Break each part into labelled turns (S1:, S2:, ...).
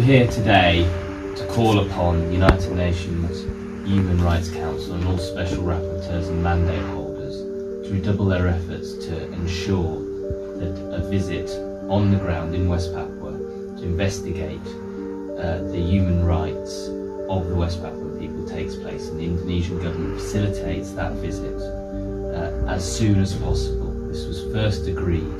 S1: here today to call upon the United Nations Human Rights Council and all special rapporteurs and mandate holders to redouble their efforts to ensure that a visit on the ground in West Papua to investigate the human rights of the West Papuan people takes place, and the Indonesian government facilitates that visit as soon as possible. This was first agreed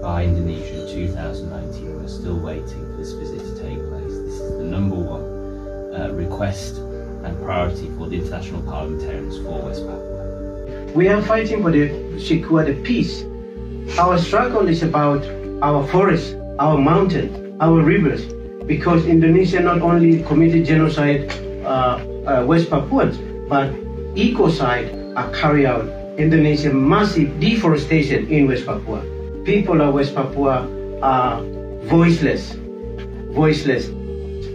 S1: by Indonesia in 2019. We're still waiting for this visit to take place. This is the number one request and priority for the international parliamentarians for West Papua.
S2: We are fighting for the secure the peace. Our struggle is about our forests, our mountains, our rivers, because Indonesia not only committed genocide West Papuans, but ecocide are carried out. Indonesia massive deforestation in West Papua. People of West Papua are voiceless.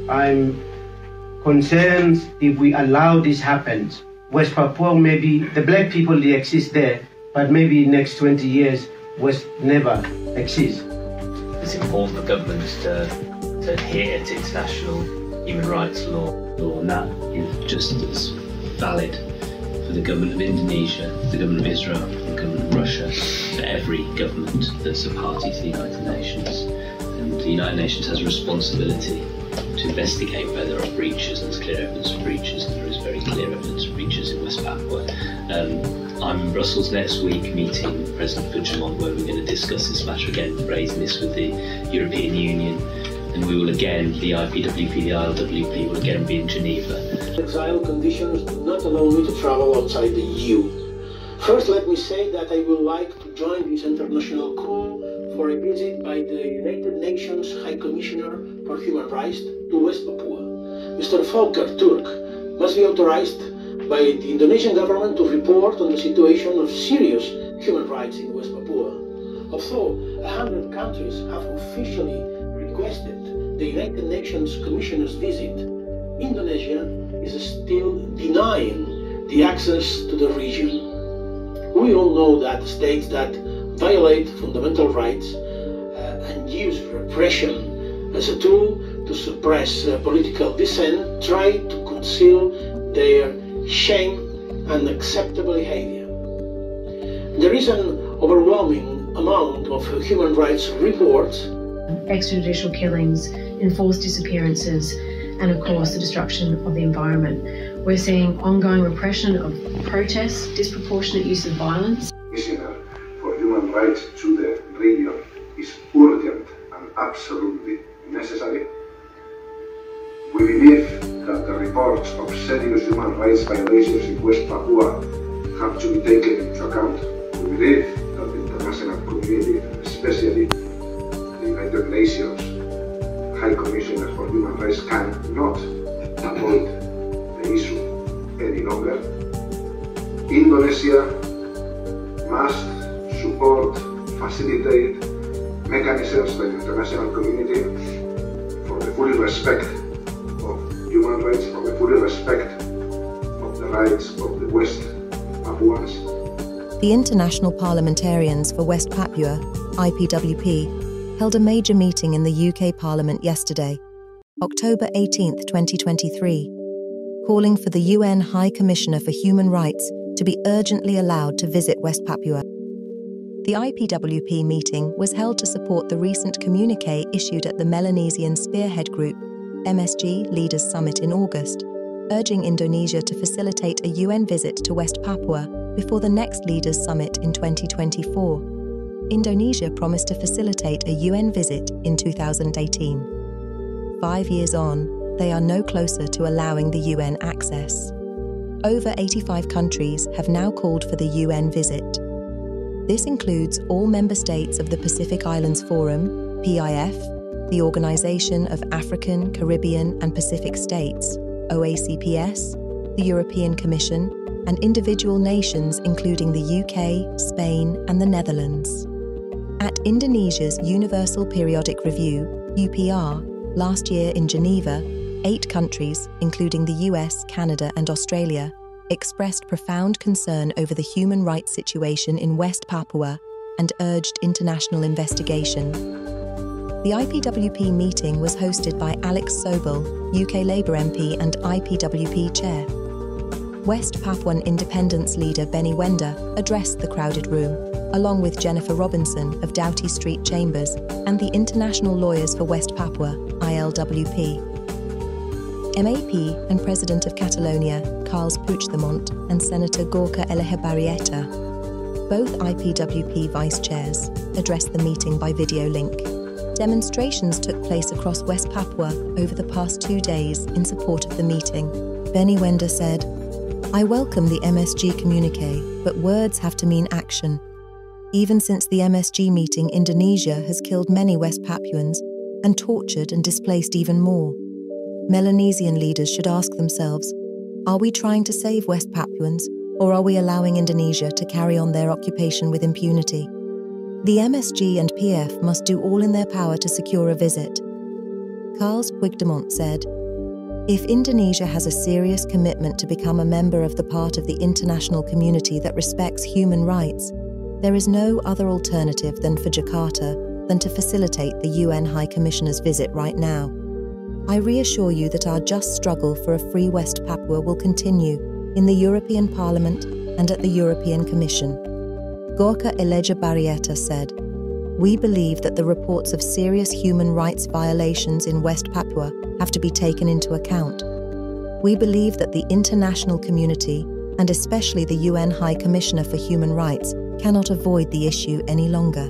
S2: I'm concerned if we allow this happens. West Papua, maybe the black people, they exist there, but maybe next 20 years, West never exists.
S3: It's important for governments to adhere to international human rights law, and that is just as valid for the government of Indonesia, the government of Israel, the government of Russia, for every government that's a party to the United Nations. And the United Nations has a responsibility to investigate where there are breaches, and there's clear evidence of breaches, and there is very clear evidence of breaches in West Papua. I'm in Brussels next week meeting President Puigdemont, where we're going to discuss this matter again, raising this with the European Union, and we will again, the IPWP, the ILWP will again be in Geneva.
S4: Exile conditions do not allow me to travel outside the EU. First, let me say that I would like to join this international call for a visit by the United Nations High Commissioner for Human Rights to West Papua. Mr. Volker Turk must be authorized by the Indonesian government to report on the situation of serious human rights in West Papua. Although 100 countries have officially requested the United Nations Commissioner's visit, Indonesia is still denying the access to the region. We all know that states that violate fundamental rights and use repression as a tool to suppress political dissent try to conceal their shame and unacceptable behavior. There is an overwhelming amount of human rights reports,
S5: extrajudicial killings, enforced disappearances, and of course the destruction of the environment. We're seeing ongoing repression of protests, disproportionate use of violence.
S6: Commissioner for Human Rights to the region is urgent and absolutely necessary. We believe that the reports of serious human rights violations in West Papua have to be taken into account. We believe that the international community, especially the United Nations High Commissioner for Human Rights, cannot avoid the issue any longer. Indonesia must support, facilitate mechanisms by the international community for the full respect of human rights, for the full respect of the rights of the West Papuans.
S7: The International Parliamentarians for West Papua, IPWP, held a major meeting in the UK Parliament yesterday, October 18, 2023, calling for the UN High Commissioner for Human Rights to be urgently allowed to visit West Papua. The IPWP meeting was held to support the recent communiqué issued at the Melanesian Spearhead Group MSG Leaders Summit in August, urging Indonesia to facilitate a UN visit to West Papua before the next Leaders Summit in 2024. Indonesia promised to facilitate a UN visit in 2018. 5 years on, they are no closer to allowing the UN access. Over 85 countries have now called for the UN visit. This includes all member states of the Pacific Islands Forum, PIF, the Organization of African, Caribbean and Pacific States, OACPS, the European Commission, and individual nations including the UK, Spain and the Netherlands. At Indonesia's Universal Periodic Review, UPR, last year in Geneva, 8 countries, including the US, Canada and Australia, expressed profound concern over the human rights situation in West Papua and urged international investigation. The IPWP meeting was hosted by Alex Sobel, UK Labour MP and IPWP Chair. West Papuan independence leader Benny Wenda addressed the crowded room, along with Jennifer Robinson of Doughty Street Chambers and the International Lawyers for West Papua, IPWP. MAP and President of Catalonia, Carles Puigdemont, and Senator Gorka Elejabarrieta, both IPWP vice chairs, addressed the meeting by video link. Demonstrations took place across West Papua over the past 2 days in support of the meeting. Benny Wenda said, "I welcome the MSG communique, but words have to mean action. Even since the MSG meeting, Indonesia has killed many West Papuans and tortured and displaced even more. Melanesian leaders should ask themselves, are we trying to save West Papuans, or are we allowing Indonesia to carry on their occupation with impunity? The MSG and PF must do all in their power to secure a visit." Carles Puigdemont said, "If Indonesia has a serious commitment to become a member of the part of the international community that respects human rights, there is no other alternative than for Jakarta than to facilitate the UN High Commissioner's visit right now. I reassure you that our just struggle for a free West Papua will continue in the European Parliament and at the European Commission." Gorka Elejabarrieta said, "We believe that the reports of serious human rights violations in West Papua have to be taken into account. We believe that the international community, and especially the UN High Commissioner for Human Rights, cannot avoid the issue any longer.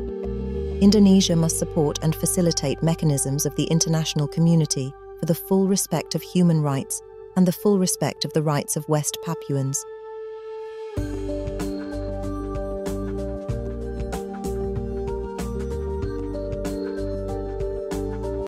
S7: Indonesia must support and facilitate mechanisms of the international community for the full respect of human rights and the full respect of the rights of West Papuans."